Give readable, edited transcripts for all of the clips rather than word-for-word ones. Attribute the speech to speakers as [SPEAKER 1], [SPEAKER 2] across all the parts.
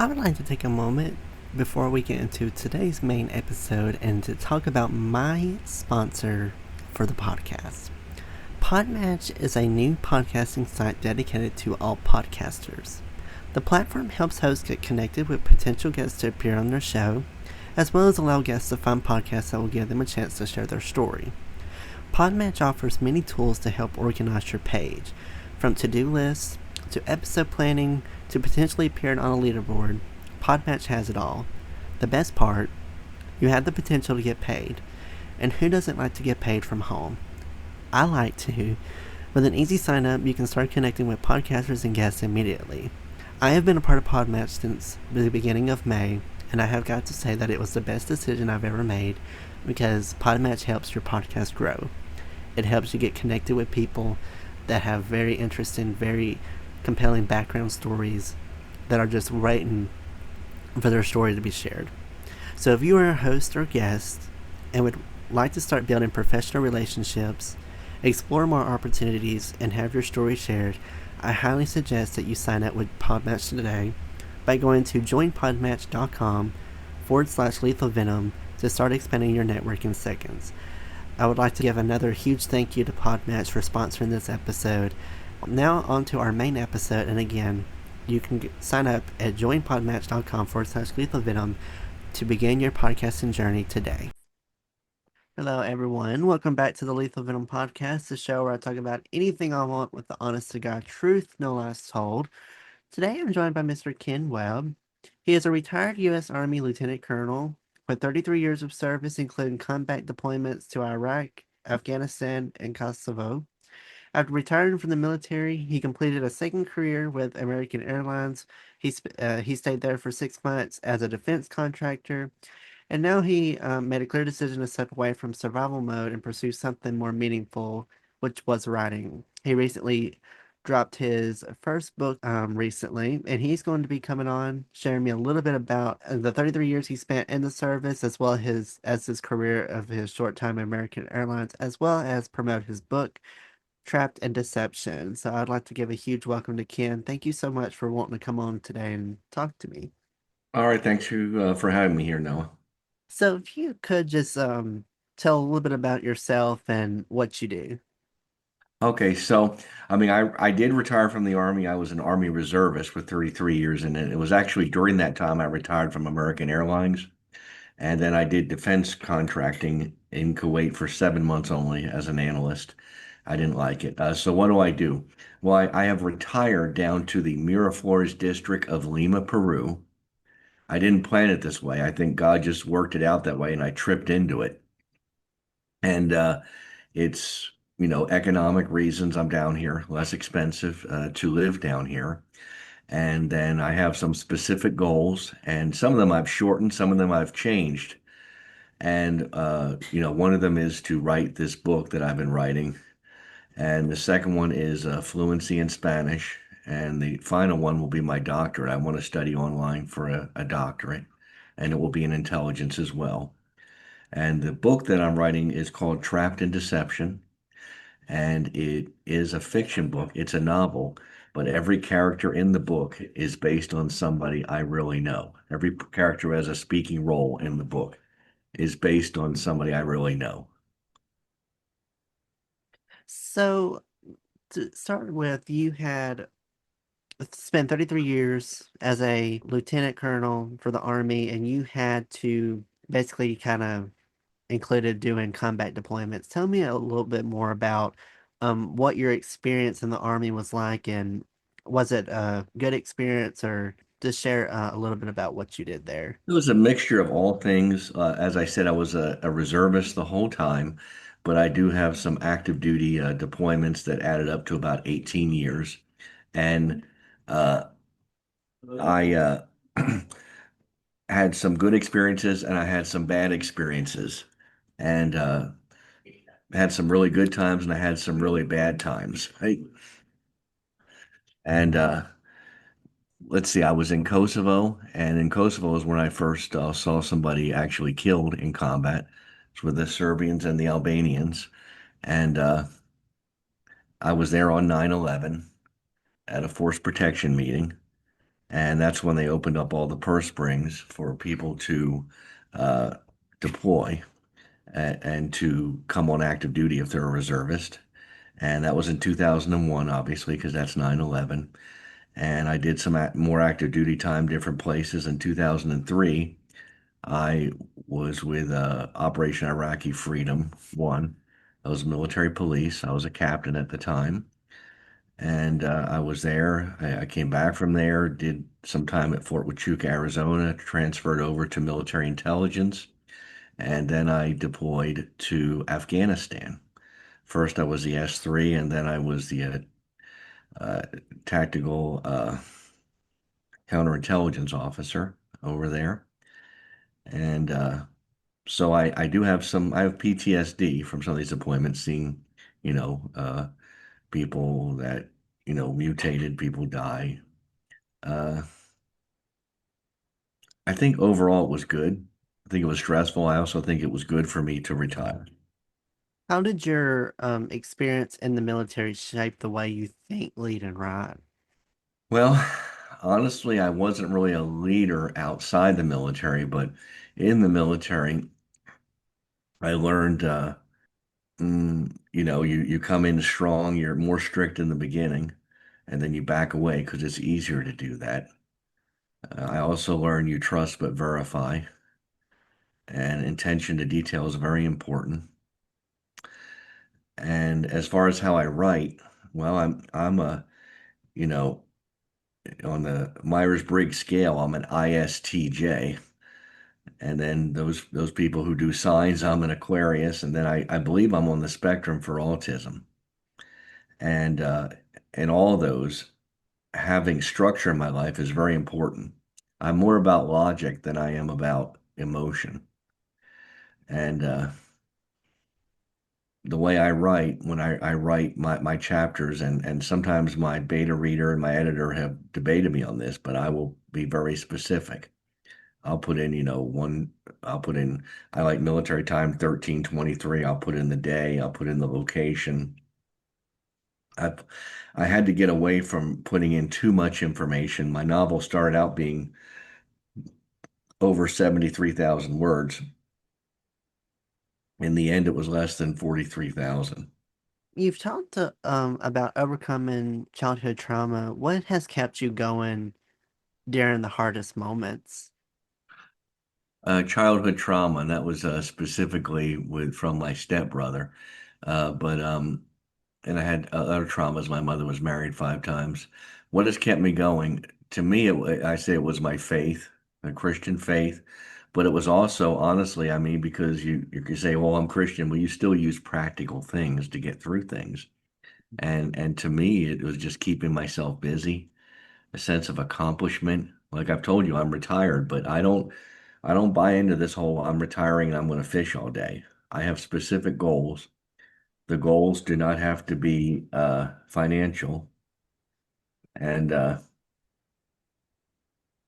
[SPEAKER 1] I would like to take a moment before we get into today's main episode and to talk about my sponsor for the podcast. Podmatch is a new podcasting site dedicated to all podcasters. The platform helps hosts get connected with potential guests to appear on their show, as well as allow guests to find podcasts that will give them a chance to share their story. Podmatch offers many tools to help organize your page, from to-do lists to episode planning to potentially appearing on a leaderboard. Podmatch has it all. The best part, you have the potential to get paid. And who doesn't like to get paid from home? I like to. With an easy sign up, you can start connecting with podcasters and guests immediately. I have been a part of Podmatch since the beginning of May, and I have got to say that it was the best decision I've ever made because Podmatch helps your podcast grow. It helps you get connected with people that have very interesting, very compelling background stories that are just waiting for their story to be shared. So if you are a host or guest and would like to start building professional relationships, explore more opportunities, and have your story shared, I highly suggest that you sign up with Podmatch today by going to joinpodmatch.com/lethal venom to start expanding your network in seconds. I would like to give another huge thank you to Podmatch for sponsoring this episode. Now on to our main episode, and again, you can sign up at joinpodmatch.com/lethal venom to begin your podcasting journey today. Hello, everyone. Welcome back to the Lethal Venom Podcast, the show where I talk about anything I want with the honest to God truth, no lies told. Today, I'm joined by Mr. Ken Webb. He is a retired U.S. Army Lieutenant Colonel with 33 years of service, including combat deployments to Iraq, Afghanistan, and Kosovo. After retiring from the military, he completed a second career with American Airlines. He stayed there for 6 months as a defense contractor, and now he made a clear decision to step away from survival mode and pursue something more meaningful, which was writing. He recently dropped his first book recently, and he's going to be coming on, sharing me a little bit about the 33 years he spent in the service, as well as his career of his short time at American Airlines, as well as promote his book, Trapped in Deception. So I'd like to give a huge welcome to Ken. Thank you so much for wanting to come on today and talk to me.
[SPEAKER 2] All right, thanks for having me here, Noah.
[SPEAKER 1] So if you could just tell a little bit about yourself and what you do.
[SPEAKER 2] Okay, so I did retire from the Army. I was an Army reservist for 33 years, and it was actually during that time I retired from American Airlines, and then I did defense contracting in Kuwait for 7 months only as an analyst. I didn't like it. So what do I do? Well, I have retired down to the Miraflores district of Lima, Peru. I didn't plan it this way. I think God just worked it out that way, and I tripped into it. And it's, economic reasons I'm down here, less expensive to live down here. And then I have some specific goals, and some of them I've shortened, some of them I've changed. And, one of them is to write this book that I've been writing. And the second one is fluency in Spanish. And the final one will be my doctorate. I want to study online for a doctorate, and it will be in intelligence as well. And the book that I'm writing is called Trapped in Deception, and it is a fiction book. It's a novel, but every character in the book is based on somebody I really know. Every character has a speaking role in the book is based on somebody I really know.
[SPEAKER 1] So to start with, you had spent 33 years as a lieutenant colonel for the Army, and you had to basically kind of included doing combat deployments. Tell me a little bit more about what your experience in the Army was like, and was it a good experience, or just share a little bit about what you did there.
[SPEAKER 2] It was a mixture of all things. As I said, I was a reservist the whole time, but I do have some active duty deployments that added up to about 18 years. And uh, I had some good experiences and I had some bad experiences, and had some really good times and I had some really bad times. And let's see, I was in Kosovo, and in Kosovo is when I first saw somebody actually killed in combat. It's with the Serbians and the Albanians, and I was there on 9/11 at a force protection meeting, And that's when they opened up all the purse strings for people to uh, deploy and to come on active duty if they're a reservist. And that was in 2001, obviously, because that's 9/11. And I did some more active duty time, different places. In 2003, I was with Operation Iraqi Freedom One. I was military police. I was a captain at the time. And I was there. I came back from there, did some time at Fort Huachuca, Arizona, transferred over to military intelligence, and then I deployed to Afghanistan. First, I was the S3, and then I was the uh, tactical counterintelligence officer over there. And so I do have I have PTSD from some of these appointments, seeing, you know, people that, mutated, people die. Uh, I think overall it was good. I think it was stressful. I also think it was good for me to retire.
[SPEAKER 1] How did your experience in the military shape the way you think, lead, and ride?
[SPEAKER 2] Well, honestly, I wasn't really a leader outside the military, but in the military, I learned, you come in strong, you're more strict in the beginning, and then you back away because it's easier to do that. I also learned you trust but verify, and attention to detail is very important. And as far as how I write, well, I'm a, you know, on the Myers-Briggs scale, I'm an ISTJ. And then those people who do signs, I'm an Aquarius, and then I believe I'm on the spectrum for autism. And in all those, having structure in my life is very important. I'm more about logic than I am about emotion. And the way I write, when I write my chapters, and sometimes my beta reader and my editor have debated me on this, but I will be very specific. I'll put in, I'll put in, I like military time 13:23. I'll put in the day, I'll put in the location. I I had to get away from putting in too much information. My novel started out being over 73,000 words. In the end, it was less than 43,000.
[SPEAKER 1] You've talked about overcoming childhood trauma. What has kept you going during the hardest moments?
[SPEAKER 2] Childhood trauma, and that was specifically from my stepbrother. But and I had other traumas. My mother was married 5 times. What has kept me going? To me, I say it was my faith, a Christian faith, but it was also, honestly, I mean, because you can say, well, I'm Christian, but you still use practical things to get through things. And to me, it was just keeping myself busy, a sense of accomplishment. Like I've told you, I'm retired, but I don't buy into this whole I'm retiring and I'm going to fish all day. I have specific goals. The goals do not have to be financial, and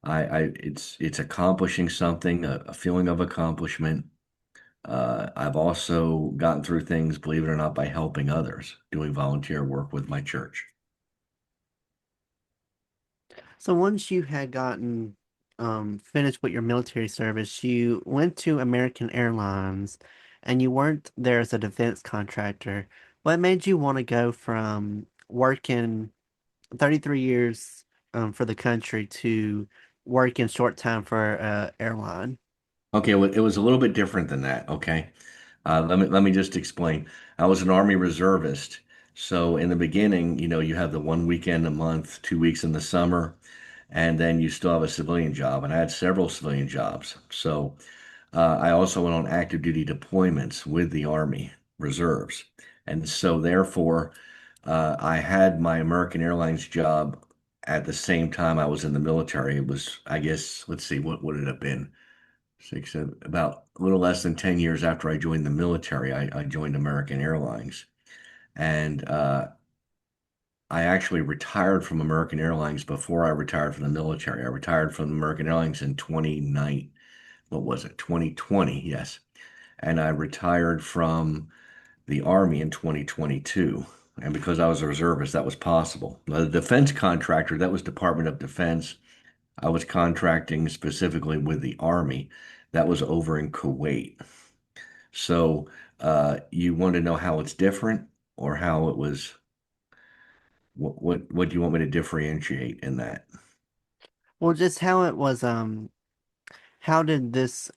[SPEAKER 2] it's accomplishing something, a feeling of accomplishment. I've also gotten through things, believe it or not, by helping others, doing volunteer work with my church.
[SPEAKER 1] So once you had gotten finished with your military service, you went to American Airlines and you worked there as a defense contractor. What made you want to go from working 33 years for the country to working short time for airline?
[SPEAKER 2] Okay, well, it was a little bit different than that. Okay, let me just explain. I was an Army reservist, so in the beginning, you have the one weekend a month, 2 weeks in the summer, and then you still have a civilian job. And I had several civilian jobs. So I also went on active duty deployments with the Army Reserves, and so therefore, I had my American Airlines job at the same time I was in the military. It was, I guess, let's see, what would it have been? About a little less than 10 years after I joined the military, I joined American Airlines. And I actually retired from American Airlines before I retired from the military. I retired from American Airlines in 29, what was it, 2020, yes. And I retired from the Army in 2022. And because I was a reservist, that was possible. The defense contractor, that was Department of Defense. I was contracting specifically with the Army. That was over in Kuwait. So, you want to know how it's different or how it was, what do you want me to differentiate in that?
[SPEAKER 1] Well, just how it was, how did this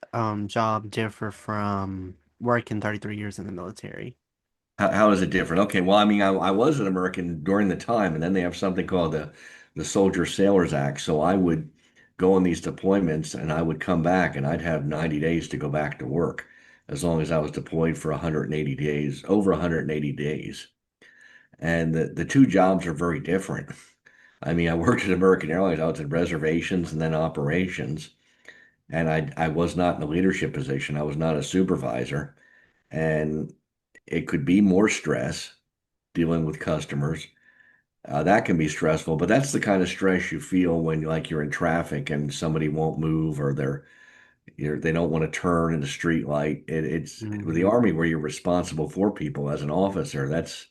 [SPEAKER 1] job differ from working 33 years in the military?
[SPEAKER 2] How is it different? Okay, well, I mean, I was an American during the time, and then they have something called the Soldier Sailors Act. So I would go on these deployments, and I would come back, and I'd have 90 days to go back to work, as long as I was deployed for 180 days, over 180 days. And the two jobs are very different. I mean, I worked at American Airlines. I was in reservations and then operations, and I was not in a leadership position. I was not a supervisor, and it could be more stress dealing with customers. That can be stressful, but that's the kind of stress you feel when like you're in traffic and somebody won't move or they don't want to turn in the street light. It's with the
[SPEAKER 1] Hmm.
[SPEAKER 2] Army where you're responsible for people as an officer. That's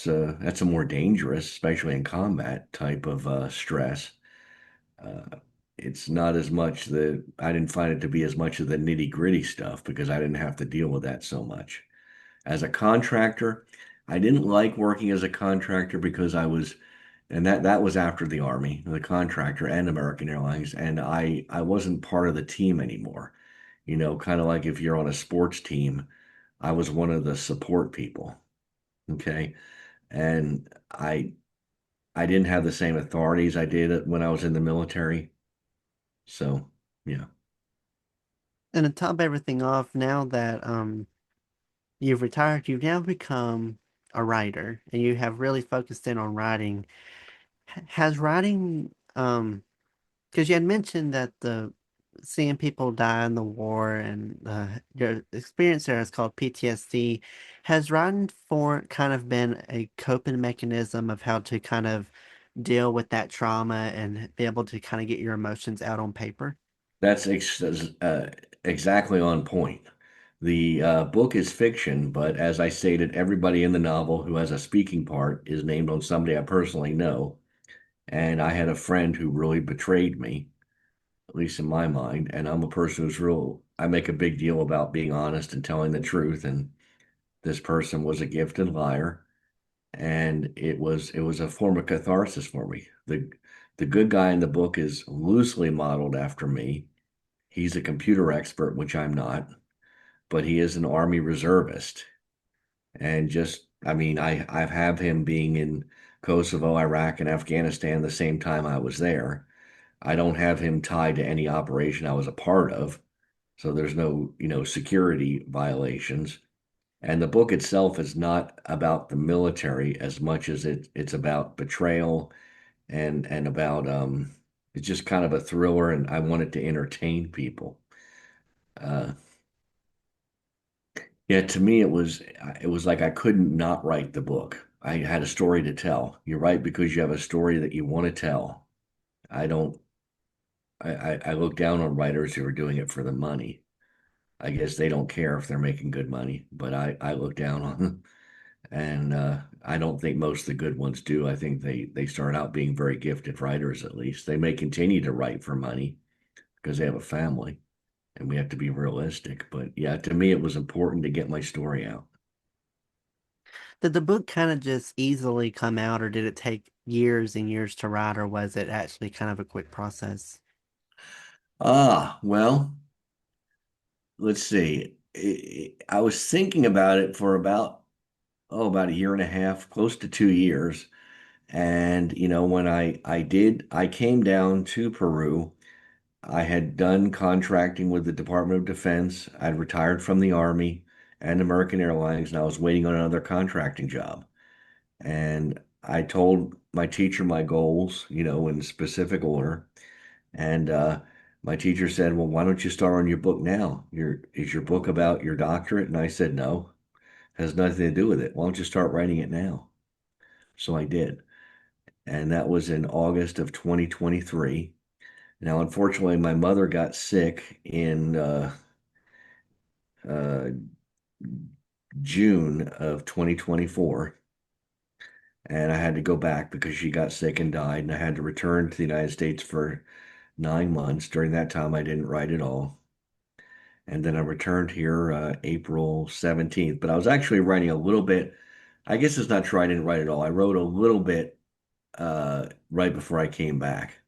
[SPEAKER 2] a more dangerous, especially in combat type of stress. Uh, it's not as much I didn't find it to be as much of the nitty gritty stuff because I didn't have to deal with that so much. As a contractor, I didn't like working as a contractor because and that was after the Army, the contractor and American Airlines, and I wasn't part of the team anymore. You know, kind of like if you're on a sports team, I was one of the support people. Okay. And I didn't have the same authorities I did when I was in the military. So, yeah.
[SPEAKER 1] And to top everything off, now that you've retired, you've now become a writer, and you have really focused in on writing. Has writing, because you had mentioned that the seeing people die in the war and your experience there is called PTSD. Has writing for kind of been a coping mechanism of how to kind of deal with that trauma and be able to kind of get your emotions out on paper?
[SPEAKER 2] That's exactly on point. The book is fiction, but as I stated, everybody in the novel who has a speaking part is named on somebody I personally know. And I had a friend who really betrayed me, at least in my mind. And I'm a person I make a big deal about being honest and telling the truth. And this person was a gifted liar. And it was a form of catharsis for me. The good guy in the book is loosely modeled after me. He's a computer expert, which I'm not, but he is an Army reservist. And just, I mean, I've had him being in Kosovo, Iraq, and Afghanistan the same time I was there. I don't have him tied to any operation I was a part of. So there's no, security violations. And the book itself is not about the military as much as it's about betrayal and about it's just kind of a thriller and I wanted to entertain people. Uh, Yeah, to me it was like I couldn't not write the book. I had a story to tell. You write because you have a story that you want to tell. I don't I look down on writers who are doing it for the money. I guess they don't care if they're making good money, but I look down on them. And I don't think most of the good ones do. I think they start out being very gifted writers at least. They may continue to write for money because they have a family and we have to be realistic. But yeah, to me it was important to get my story out.
[SPEAKER 1] Did the book kind of just easily come out, or did it take years and years to write, or was it actually kind of a quick process?
[SPEAKER 2] Well, let's see. I was thinking about it for about a year and a half, close to 2 years. And when I came down to Peru. I had done contracting with the Department of Defense. I'd retired from the Army and American Airlines, and I was waiting on another contracting job. And I told my teacher my goals, in specific order. And my teacher said, "Well, why don't you start on your book now? Is your book about your doctorate?" And I said, "No, has nothing to do with it. Why don't you start writing it now?" So I did. And that was in August of 2023. Now, unfortunately, my mother got sick in uh, June of 2024. and I had to go back because she got sick and died, and I had to return to the United States for 9 months. During that time, I didn't write at all. And then I returned here April 17th. But I was actually writing a little bit. I guess it's not true. I didn't write at all. I wrote a little bit right before I came back.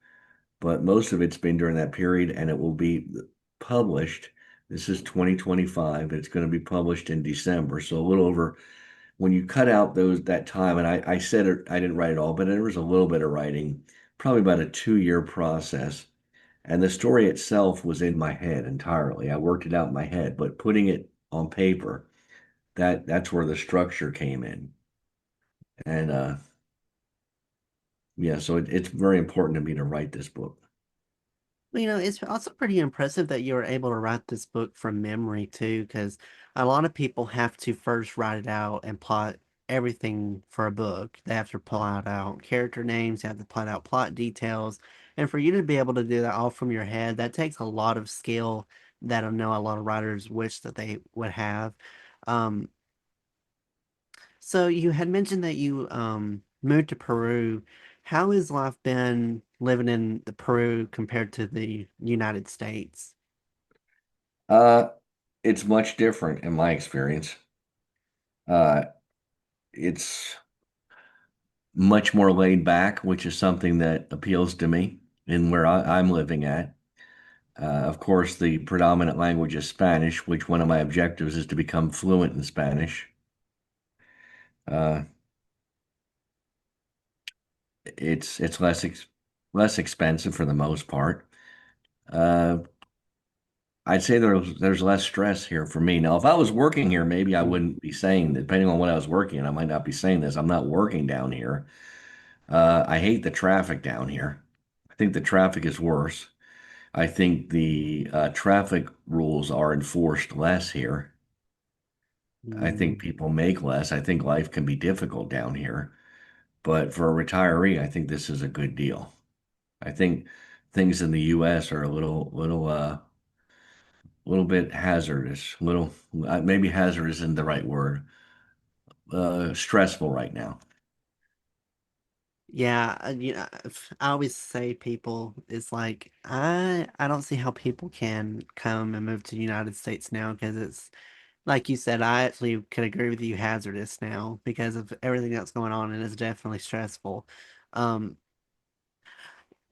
[SPEAKER 2] But most of it's been during that period, and it will be published. This is 2025. It's going to be published in December. So a little over when you cut out that time, and I said I didn't write it all, but there was a little bit of writing, probably about a 2 year process. And the story itself was in my head entirely. I worked it out in my head, but putting it on paper, that's where the structure came in. And yeah, so it's very important to me to write this book.
[SPEAKER 1] Well, it's also pretty impressive that you were able to write this book from memory too, because a lot of people have to first write it out and plot everything for a book. They have to plot out character names, they have to plot out plot details. And for you to be able to do that all from your head, that takes a lot of skill that I know a lot of writers wish that they would have. Um, so you had mentioned that you moved to Peru. How has life been living in the Peru compared to the United States?
[SPEAKER 2] Uh, it's much different in my experience. Uh, it's much more laid back, which is something that appeals to me in where I'm living at. Of course, the predominant language is Spanish, which one of my objectives is to become fluent in Spanish. Uh, it's less expensive for the most part. Uh, I'd say there's less stress here for me. Now, if I was working here, maybe I wouldn't be saying that. Depending on what I was working, I might not be saying this. I'm not working down here. I hate the traffic down here. I think the traffic is worse. I think the traffic rules are enforced less here. I think
[SPEAKER 1] Mm.
[SPEAKER 2] people make less. I think life can be difficult down here. But for a retiree, I think this is a good deal. I think things in the US are a little bit hazardous, little maybe hazardous isn't the right word. Stressful right now.
[SPEAKER 1] Yeah, I always say people, it's like I don't see how people can come and move to the United States now because it's like you said, I actually could agree with you, hazardous now because of everything that's going on and it's definitely stressful. Um,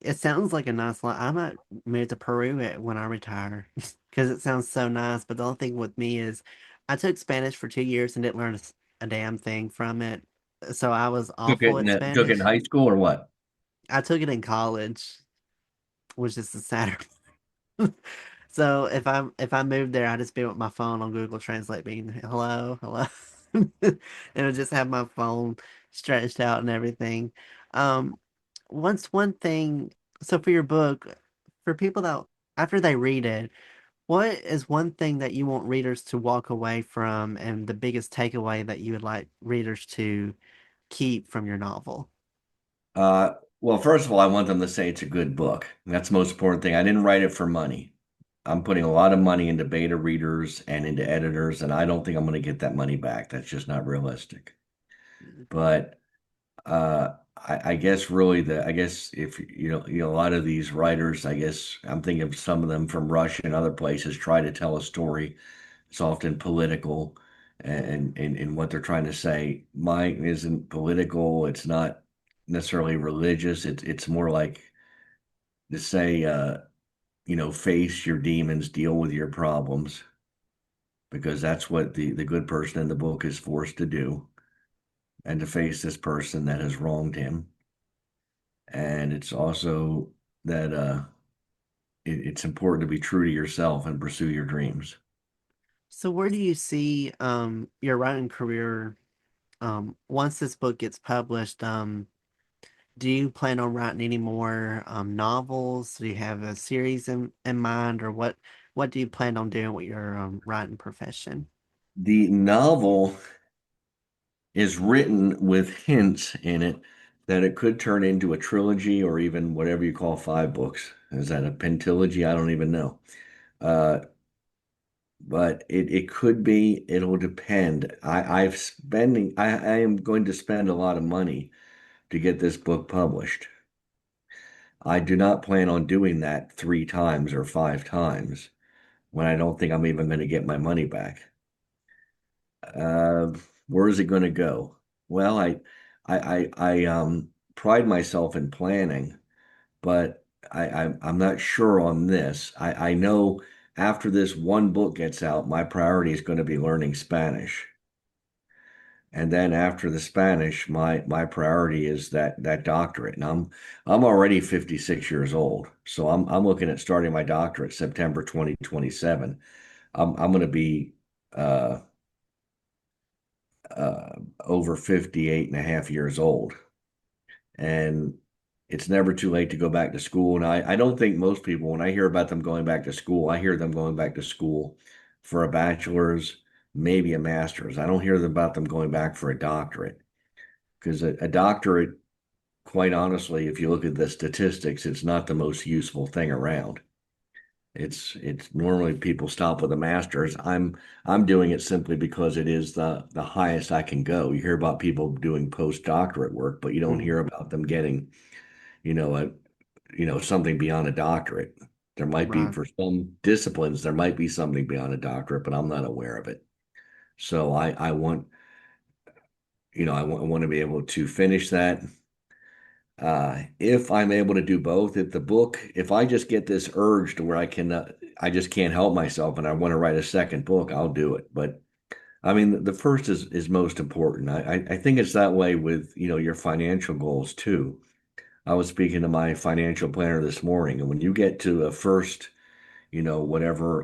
[SPEAKER 1] It sounds like a nice life. I might move to Peru when I retire because it sounds so nice. But the only thing with me is I took Spanish for 2 years and didn't learn a damn thing from it. So I was awful at
[SPEAKER 2] Took it in
[SPEAKER 1] Spanish.
[SPEAKER 2] high school or what?
[SPEAKER 1] I took it in college, which is the sadder. So if I moved there, I'd just be with my phone on Google Translate, being hello, hello, and it'll just have my phone stretched out and everything. Um, Once one thing, so for your book, for people that after they read it, what is one thing that you want readers to walk away from, and the biggest takeaway that you would like readers to keep from your novel?
[SPEAKER 2] Uh, well, first of all, I want them to say it's a good book. That's the most important thing. I didn't write it for money. I'm putting a lot of money into beta readers and into editors, and I don't think I'm going to get that money back. That's just not realistic. But I guess really I guess if a lot of these writers, I guess I'm thinking of some of them from Russia and other places, try to tell a story. It's often political and what they're trying to say. Mine isn't political. It's not necessarily religious. It's more like to say, face your demons, deal with your problems, because that's what the good person in the book is forced to do, and to face this person that has wronged him. And it's also that it's important to be true to yourself and pursue your dreams.
[SPEAKER 1] So where do you see your writing career once this book gets published? Do you plan on writing any more novels? Do you have a series in mind, or what do you plan on doing with your writing profession?
[SPEAKER 2] The novel is written with hints in it that it could turn into a trilogy or even whatever you call 5 books. Is that a pentilogy? I don't even know. Uh, but it could be, it'll depend. I am going to spend a lot of money to get this book published. I do not plan on doing that 3 times or 5 times when I don't think I'm even going to get my money back. Uh, where is it going to go? Well, I pride myself in planning, but I'm not sure on this. I know after this one book gets out, my priority is going to be learning Spanish. And then after the Spanish, my priority is that doctorate. And I'm already 56 years old. So I'm looking at starting my doctorate September 2027. I'm going to be uh, over 58 and a half years old. And it's never too late to go back to school. And I don't think most people, when I hear about them going back to school, I hear them going back to school for a bachelor's, maybe a master's. I don't hear about them going back for a doctorate because a doctorate, quite honestly, if you look at the statistics, it's not the most useful thing around. It's normally people stop with a master's. I'm doing it simply because it is the highest I can go. You hear about people doing postdoctorate work, but you don't
[SPEAKER 1] Mm,
[SPEAKER 2] hear about them getting, a something beyond a doctorate. There might be
[SPEAKER 1] right.
[SPEAKER 2] for some disciplines, there might be something beyond a doctorate, but I'm not aware of it. So I want, I want to be able to finish that. If I'm able to do both, if I just get this urge to where I just can't help myself and I want to write a second book, I'll do it. But I mean, the first is most important. I think it's that way with, your financial goals too. I was speaking to my financial planner this morning, and when you get to a first, whatever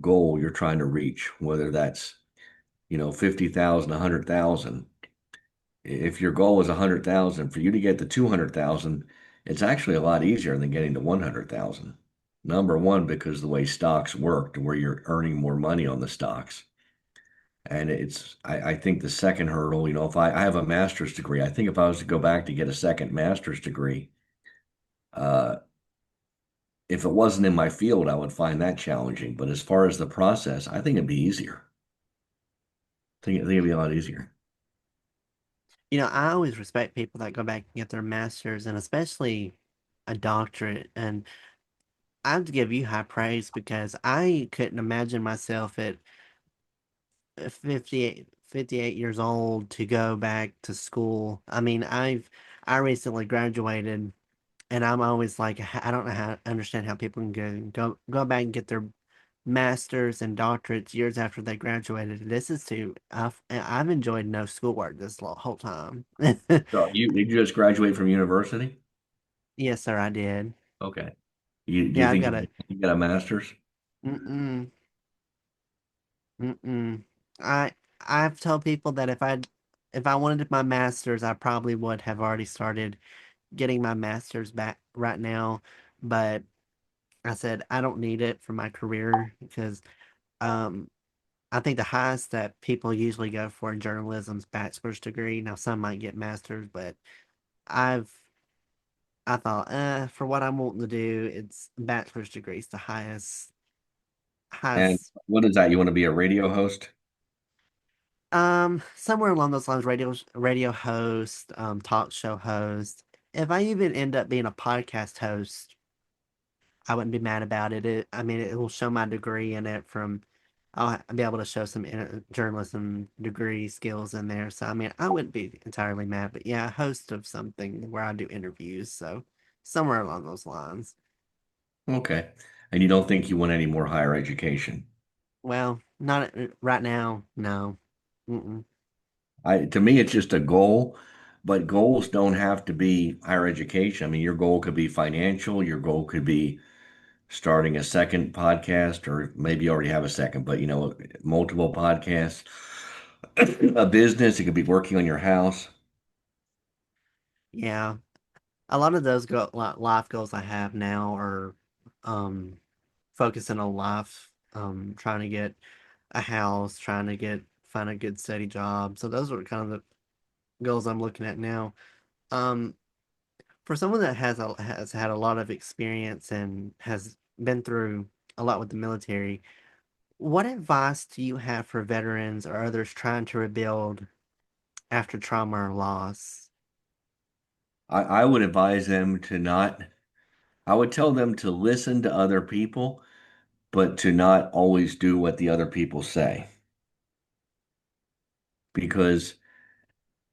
[SPEAKER 2] goal you're trying to reach, whether that's, 50,000, 100,000, if your goal is 100,000, for you to get to 200,000, it's actually a lot easier than getting to 100,000. Number one, because the way stocks work, where you're earning more money on the stocks. And I think the second hurdle, if I have a master's degree, I think if I was to go back to get a second master's degree, uh, if it wasn't in my field, I would find that challenging. But as far as the process, I think it'd be easier. I think it'd be a lot easier.
[SPEAKER 1] I always respect people that go back and get their master's and especially a doctorate. And I have to give you high praise because I couldn't imagine myself at 58 years old to go back to school. I mean, I recently graduated and I'm always like, I don't know how understand how people can go back and get their masters and doctorates years after they graduated. This is too. I've enjoyed no schoolwork this whole time.
[SPEAKER 2] So you did you just graduate from university?
[SPEAKER 1] Yes, sir, I did.
[SPEAKER 2] Okay. Do you
[SPEAKER 1] Yeah, I've
[SPEAKER 2] think
[SPEAKER 1] got a.
[SPEAKER 2] you got a master's?
[SPEAKER 1] Mm-mm, mm-mm. I I've told people that if I wanted my masters, I probably would have already started getting my masters back right now, but I said I don't need it for my career because um I think the highest that people usually go for in journalism is bachelor's degree. Now some might get masters, but I've I thought, for what I'm wanting to do, it's bachelor's degree is the
[SPEAKER 2] And
[SPEAKER 1] highest.
[SPEAKER 2] what is that? You want to be a radio host?
[SPEAKER 1] Somewhere along those lines, radio host, talk show host. If I even end up being a podcast host, I wouldn't be mad about it. I mean, it will show my degree in it from. I'll be able to show some journalism degree skills in there. So, I mean, I wouldn't be entirely mad, but yeah, host of something where I do interviews. So, somewhere along those lines.
[SPEAKER 2] Okay. And you don't think you want any more higher education?
[SPEAKER 1] Well, not right now. No. Mm-mm.
[SPEAKER 2] To me, it's just a goal, but goals don't have to be higher education. I mean, your goal could be financial, your goal could be starting a second podcast, or maybe you already have a second, but multiple podcasts, a business, it could be working on your house.
[SPEAKER 1] Yeah. A lot of those life goals I have now are um focusing on life, trying to get a house, trying to find a good steady job. So those are kind of the goals I'm looking at now. Um, for someone that has had a lot of experience and has been through a lot with the military, what advice do you have for veterans or others trying to rebuild after trauma or loss?
[SPEAKER 2] I would advise them to not, I would tell them to listen to other people, but to not always do what the other people say, because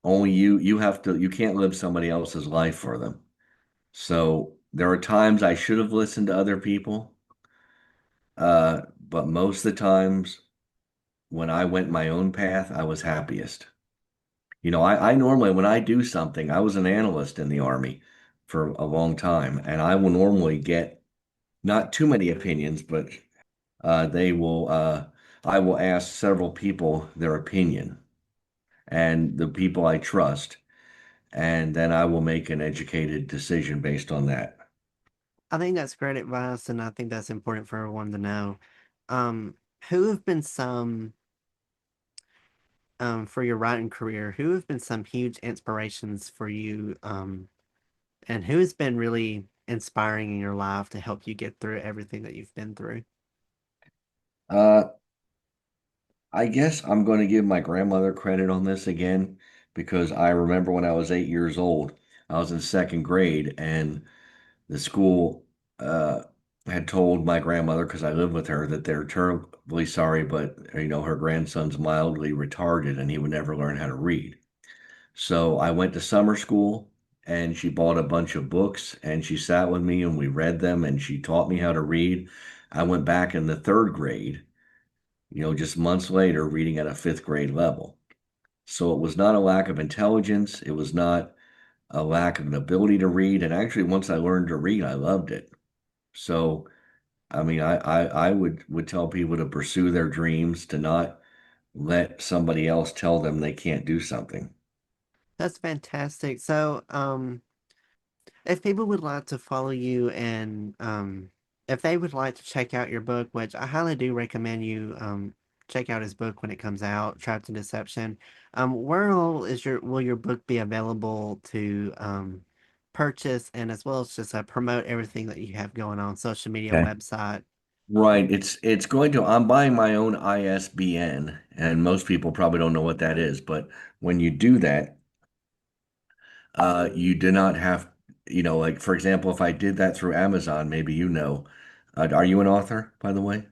[SPEAKER 2] only you have to, you can't live somebody else's life for them. So there are times I should have listened to other people, but most of the times when I went my own path, I was happiest. I normally, when I do something, I was an analyst in the Army for a long time, and I will normally get not too many opinions, but I will ask several people their opinion and the people I trust, and then I will make an educated decision based on that.
[SPEAKER 1] I think that's great advice, and I think that's important for everyone to know. Um, who have been some for your writing career? Who have been some huge inspirations for you? And who has been really inspiring in your life to help you get through everything that you've been through?
[SPEAKER 2] Uh, I guess I'm going to give my grandmother credit on this again because I remember when I was 8 years old, I was in second grade, and the school uh, had told my grandmother, because I lived with her, that they're terribly sorry, but her grandson's mildly retarded and he would never learn how to read. So I went to summer school, and she bought a bunch of books and she sat with me and we read them and she taught me how to read. I went back in the third grade, just months later, reading at a fifth grade level. So it was not a lack of intelligence. It was not a lack of an ability to read. And actually, once I learned to read, I loved it. So, I mean, I would tell people to pursue their dreams, to not let somebody else tell them they can't do something.
[SPEAKER 1] That's fantastic. So, if people would like to follow you and if they would like to check out your book, which I highly do recommend you check out his book when it comes out, Trapped in Deception. Where all is will your book be available to purchase and as well as just promote everything that you have going on social media,
[SPEAKER 2] Okay.
[SPEAKER 1] website?
[SPEAKER 2] Right. It's going to, I'm buying my own ISBN, and most people probably don't know what that is, but when you do that, you do not have, like for example, if I did that through Amazon, maybe are you an author, by the way?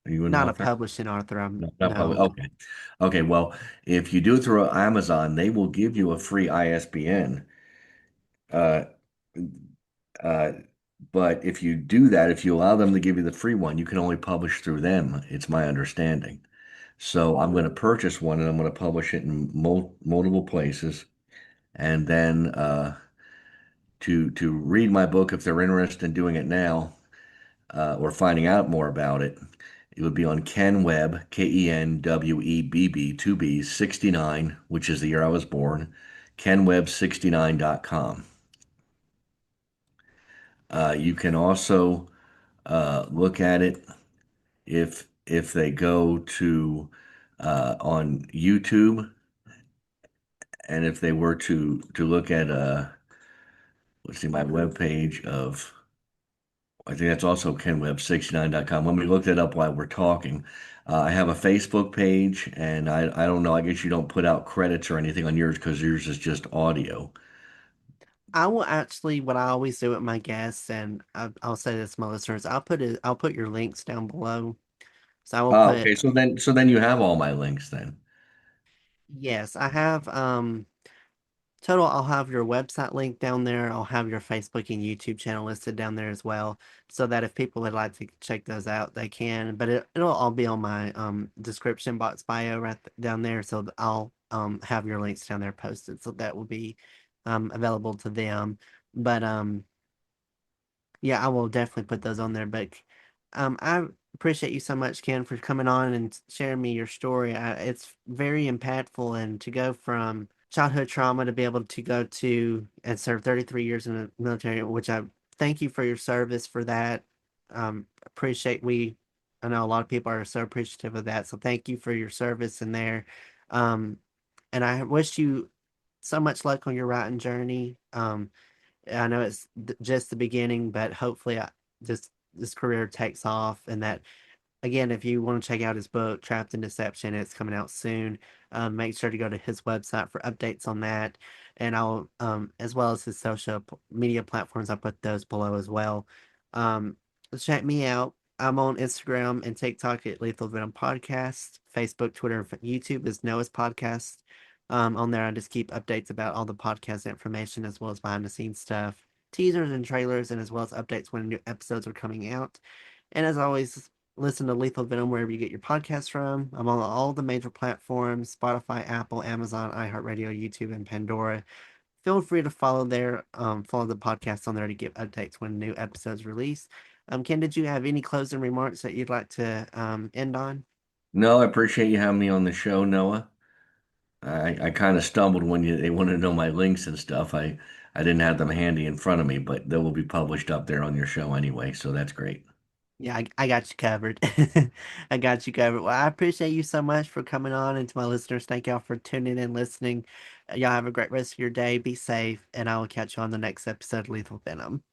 [SPEAKER 2] Are you an
[SPEAKER 1] Not a
[SPEAKER 2] author?
[SPEAKER 1] publishing author. I'm
[SPEAKER 2] No, not probably.
[SPEAKER 1] no.
[SPEAKER 2] Okay. Okay. Well, if you do it through Amazon, they will give you a free ISBN. Uh, uh, but if you do that, if you allow them to give you the free one, you can only publish through them. It's my understanding. So I'm going to purchase one and I'm going to publish it in multiple places. And then to read my book, if they're interested in doing it now or finding out more about it, it would be on Ken Webb, KenWebb, two B's, 69, which is the year I was born, kenwebb69.com. You can also look at it if they go to on YouTube, and if they were to look at let's see, my webpage of, I think that's also kenwebb69.com. Let me look that up while we're talking. I have a Facebook page, and I don't know. I guess you don't put out credits or anything on yours because yours is just audio.
[SPEAKER 1] I will actually, what I always do with my guests, and I'll say this to my listeners, I'll put your links down below. So I will
[SPEAKER 2] Oh,
[SPEAKER 1] put,
[SPEAKER 2] okay. So then you have all my links then.
[SPEAKER 1] yes, I have, total, I'll have your website link down there. I'll have your Facebook and YouTube channel listed down there as well, so that if people would like to check those out, they can. But it'll all be on my description box bio down there. So I'll have your links down there posted, so that will be available to them. But yeah, I will definitely put those on there. But I appreciate you so much, Ken, for coming on and sharing me your story. It's very impactful, and to go from childhood trauma to be able to go to and serve 33 years in the military, which I thank you for your service for that. Appreciate I know a lot of people are so appreciative of that. So thank you for your service in there. Um, and I wish you so much luck on your writing journey. I know just the beginning, but hopefully, this career takes off and that again, if you want to check out his book, Trapped in Deception, it's coming out soon. Make sure to go to his website for updates on that. And I'll, as well as his media platforms, I'll put those below as well. Um, Check me out. I'm on Instagram and TikTok at Lethal Venom Podcast. Facebook, Twitter, and YouTube is Noah's Podcast. On there, I just keep updates about all the podcast information as well as behind the scenes stuff, teasers and trailers, and as well as updates when new episodes are coming out. And as always, listen to Lethal Venom wherever you get your podcasts from. I'm on all the major platforms: Spotify, Apple, Amazon, iHeartRadio, YouTube, and Pandora. Feel free to follow the podcast on there to get updates when new episodes release. Ken, did you have any closing remarks that you'd like to end on?
[SPEAKER 2] No, I appreciate you having me on the show, Noah. I kind of stumbled when they wanted to know my links and stuff. I didn't have them handy in front of me, but they will be published up there on your show anyway, so that's great.
[SPEAKER 1] Yeah, I got you covered. I got you covered. Well, I appreciate you so much for coming on, and to my listeners, thank y'all for tuning in and listening. Y'all have a great rest of your day. Be safe, and I will catch you on the next episode of Lethal Venom.